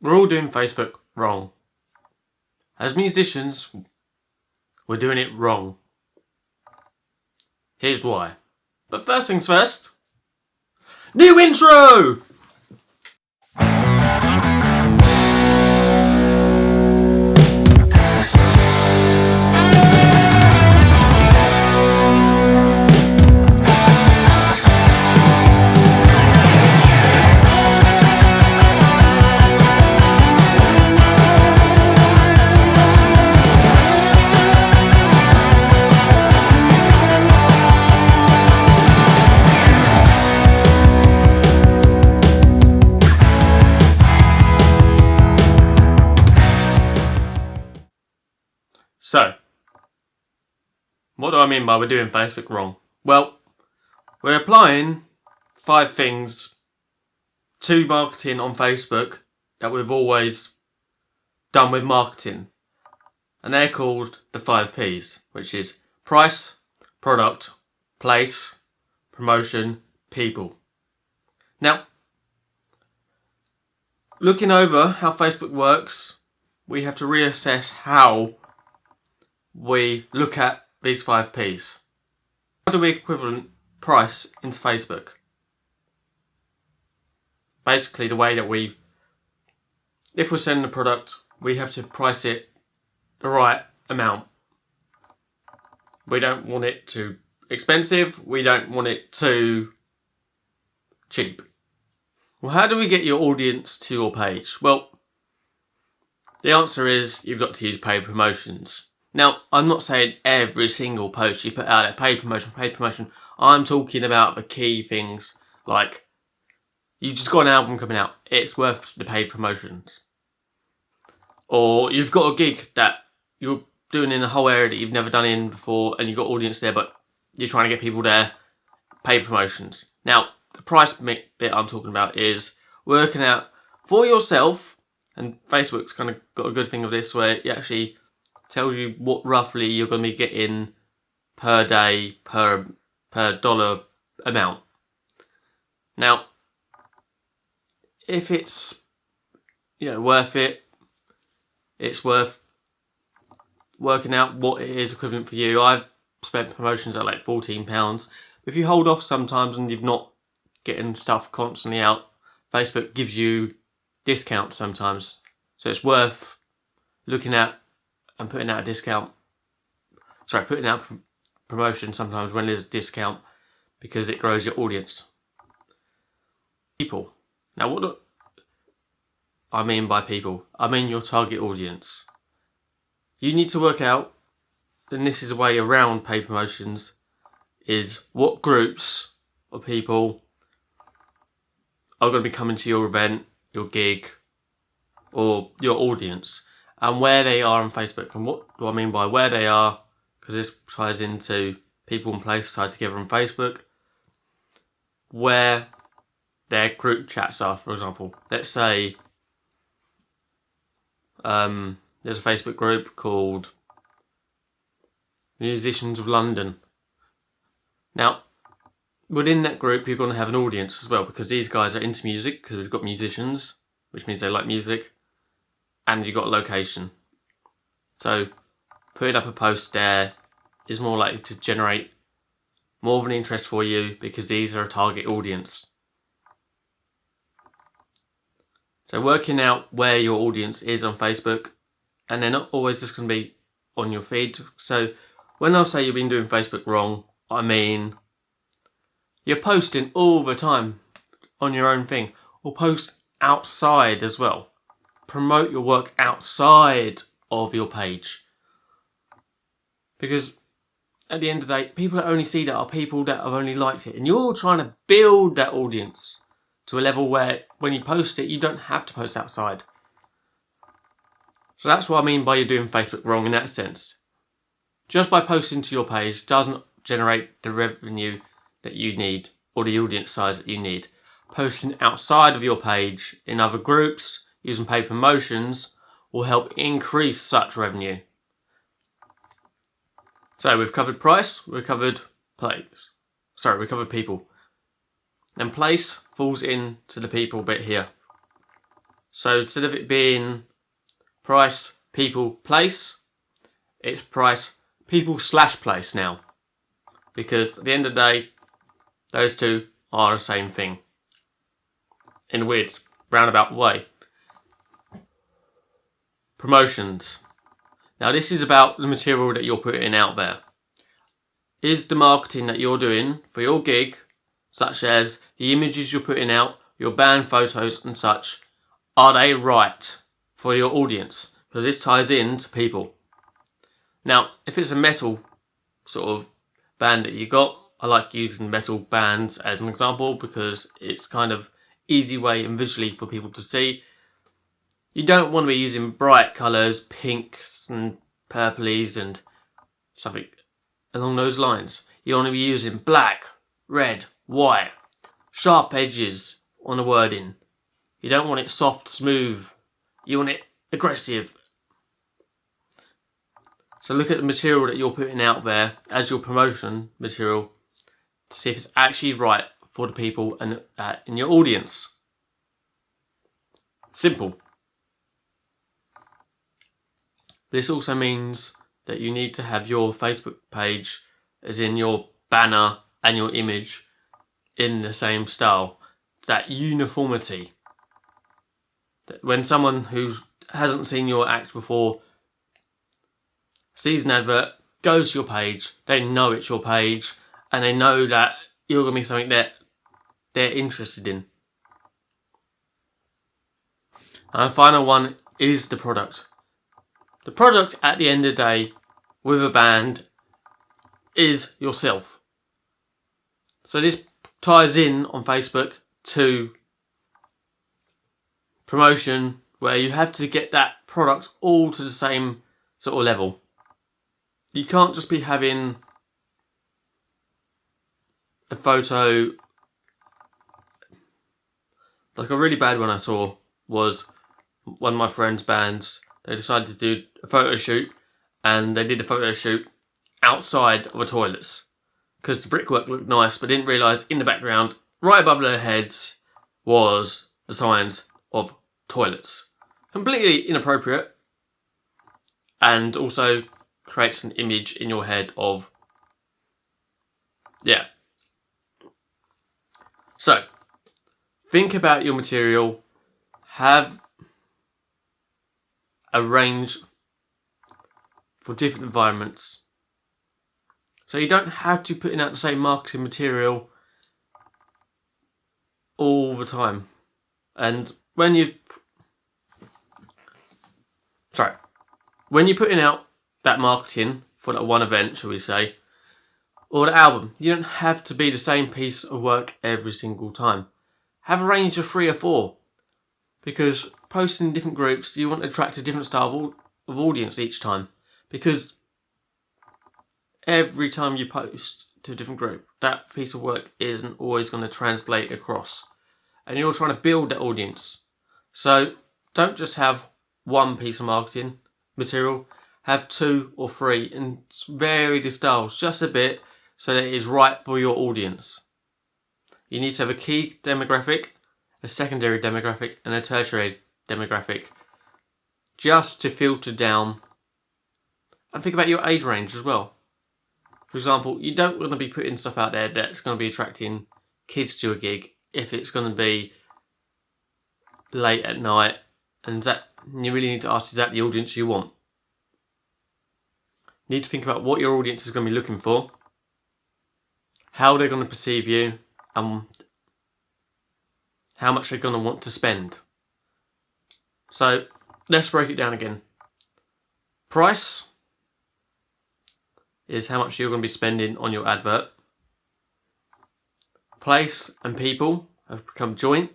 we're all doing Facebook wrong. As musicians, we're doing it wrong. Here's why. But first things first, new intro! So, what do I mean by we're doing Facebook wrong? Well, we're applying 5 things to marketing on Facebook that we've always done with marketing. And they're called the 5 Ps, which is price, product, place, promotion, people. Now, looking over how Facebook works, we have to reassess how we look at these 5 Ps. How do we equivalent price into Facebook? Basically, the way that if we're selling a product, we have to price it the right amount. We don't want it too expensive, we don't want it too cheap. Well, how do we get your audience to your page? Well, the answer is you've got to use paid promotions. Now, I'm not saying every single post you put out there, paid promotion. I'm talking about the key things like you just got an album coming out, it's worth the paid promotions. Or you've got a gig that you're doing in a whole area that you've never done in before and you've got audience there, but you're trying to get people there, paid promotions. Now, the price bit I'm talking about is working out for yourself, and Facebook's kind of got a good thing of this where it actually tells you what roughly you're going to be getting per day, per dollar amount. Now, if it's worth it, it's worth working out what it is equivalent for you. I've spent promotions at like £14. If you hold off sometimes and you're not getting stuff constantly out, Facebook gives you discounts sometimes. So it's worth looking at and putting out a discount. Putting out promotion sometimes when there's a discount because it grows your audience. People. Now, what do I mean by people? I mean your target audience. You need to work out, and this is a way around paid promotions, is what groups of people are going to be coming to your event, your gig, or your audience, and where they are on Facebook. And what do I mean by where they are? Because this ties into people and place tied together on Facebook. Where their group chats are, for example. Let's say there's a Facebook group called Musicians of London. Now, within that group, you're going to have an audience as well, because these guys are into music, because we've got musicians, which means they like music, and you've got a location. So, putting up a post there is more likely to generate more of an interest for you, because these are a target audience. So working out where your audience is on Facebook, and they're not always just going to be on your feed. So when I say you've been doing Facebook wrong, I mean you're posting all the time on your own thing, or post outside as well. Promote your work outside of your page. Because at the end of the day, people that only see that are people that have only liked it. And you're trying to build that audience to a level where when you post it, you don't have to post outside. So that's what I mean by you're doing Facebook wrong in that sense. Just by posting to your page doesn't generate the revenue that you need or the audience size that you need. Posting outside of your page in other groups using paid promotions will help increase such revenue. So we've covered price, we've covered we've covered people. And place falls into the people bit here. So instead of it being price, people, place, it's price, people / place now. Because at the end of the day, those two are the same thing. In a weird, roundabout way. Promotions. Now this is about the material that you're putting out there. Is the marketing that you're doing for your gig, such as the images you're putting out, your band photos and such, are they right for your audience? Because this ties into people. Now, if it's a metal sort of band that you got, I like using metal bands as an example because it's kind of easy way and visually for people to see. You don't want to be using bright colours, pinks and purplies and something along those lines. You want to be using black, red, white, sharp edges on the wording. You don't want it soft, smooth. You want it aggressive. So look at the material that you're putting out there as your promotion material to see if it's actually right for the people and in your audience. Simple. This also means that you need to have your Facebook page, as in your banner and your image, in the same style. That uniformity. That when someone who hasn't seen your act before sees an advert, goes to your page, they know it's your page, and they know that you're going to be something that they're interested in. And the final one is the product. The product at the end of the day with a band is yourself. So this ties in on Facebook to promotion where you have to get that product all to the same sort of level. You can't just be having a photo. Like a really bad one I saw was one of my friend's bands. They decided to do a photo shoot, and they did a photo shoot outside of the toilets because the brickwork looked nice, but didn't realise in the background, right above their heads, was the signs of toilets. Completely inappropriate, and also creates an image in your head of, yeah. So, think about your material, have a range for different environments. So you don't have to put out the same marketing material all the time. And when you're putting out that marketing for that one event, shall we say, or the album, you don't have to be the same piece of work every single time. Have a range of 3 or 4. Because posting in different groups, you want to attract a different style of audience each time. Because every time you post to a different group, that piece of work isn't always going to translate across. And you're trying to build that audience. So don't just have one piece of marketing material. Have 2 or 3 and vary the styles just a bit so that it is right for your audience. You need to have a key demographic, a secondary demographic and a tertiary demographic just to filter down. And think about your age range as well. For example, you don't want to be putting stuff out there that's going to be attracting kids to a gig if it's going to be late at night, and that you really need to ask, is that the audience you want? You need to think about what your audience is going to be looking for, how they're going to perceive you, and how much they're going to want to spend. So let's break it down again. Price is how much you're going to be spending on your advert. Place and people have become joint.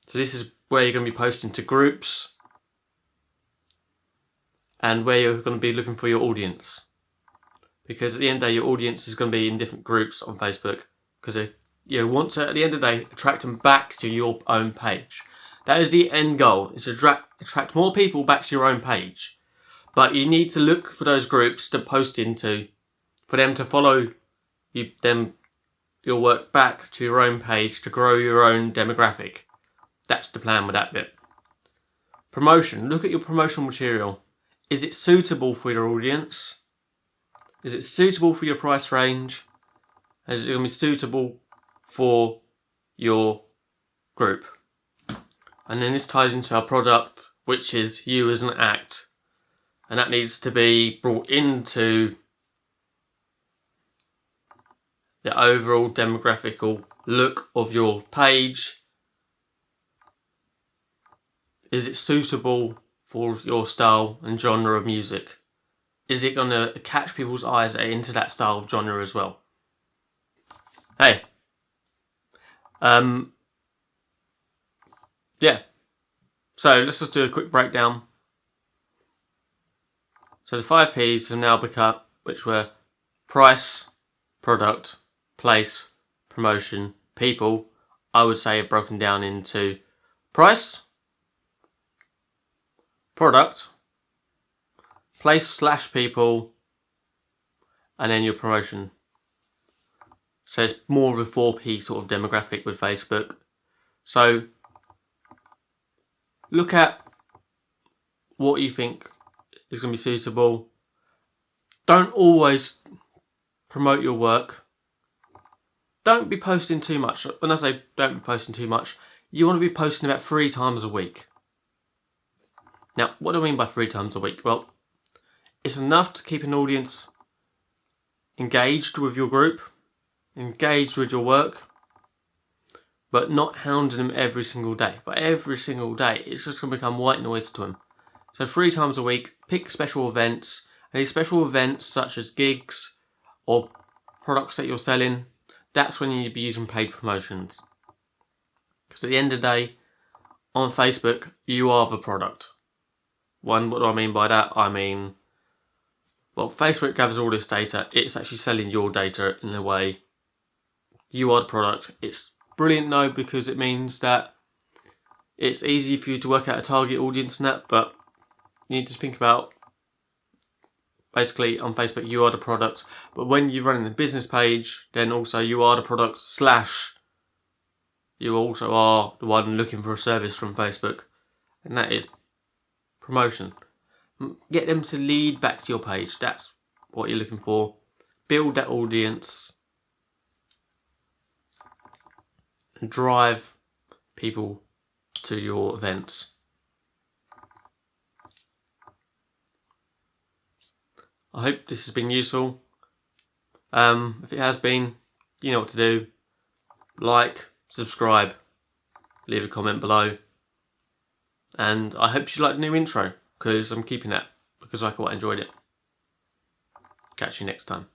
So this is where you're going to be posting to groups and where you're going to be looking for your audience. Because at the end of the day, your audience is going to be in different groups on Facebook because you want to, at the end of the day, attract them back to your own page. That is the end goal, is to attract more people back to your own page. But you need to look for those groups to post into, for them to follow your work back to your own page to grow your own demographic. That's the plan with that bit. Promotion. Look at your promotional material. Is it suitable for your audience? Is it suitable for your price range? Is it going to be suitable for your group? And then this ties into our product, which is you as an act. And that needs to be brought into the overall demographical look of your page. Is it suitable for your style and genre of music? Is it going to catch people's eyes into that style of genre as well? Hey. Yeah. So let's just do a quick breakdown. So the 5 P's have now become, which were price, product, place, promotion, people. I would say are broken down into price, product, place/people, and then your promotion. So it's more of a 4P sort of demographic with Facebook. So look at what you think is going to be suitable. Don't always promote your work. Don't be posting too much. When I say don't be posting too much, you want to be posting about 3 times a week. Now, what do I mean by 3 times a week? Well, it's enough to keep an audience engaged with your group, engaged with your work, but not hounding them every single day. But every single day, it's just going to become white noise to them. So 3 times a week, pick special events. And these special events, such as gigs or products that you're selling, that's when you need to be using paid promotions. Because at the end of the day, on Facebook, you are the product. What do I mean by that? I mean, well, Facebook gathers all this data. It's actually selling your data in a way. You are the product. It's brilliant though, because it means that it's easy for you to work out a target audience and that, but you need to think about, basically on Facebook you are the product, but when you're running the business page, then also you are the product / you also are the one looking for a service from Facebook, and that is promotion. Get them to lead back to your page. That's what you're looking for. Build that audience and drive people to your events. I hope this has been useful. If it has been, you know what to do. Like, subscribe, leave a comment below. And I hope you like the new intro, because I'm keeping that because I quite enjoyed it. Catch you next time.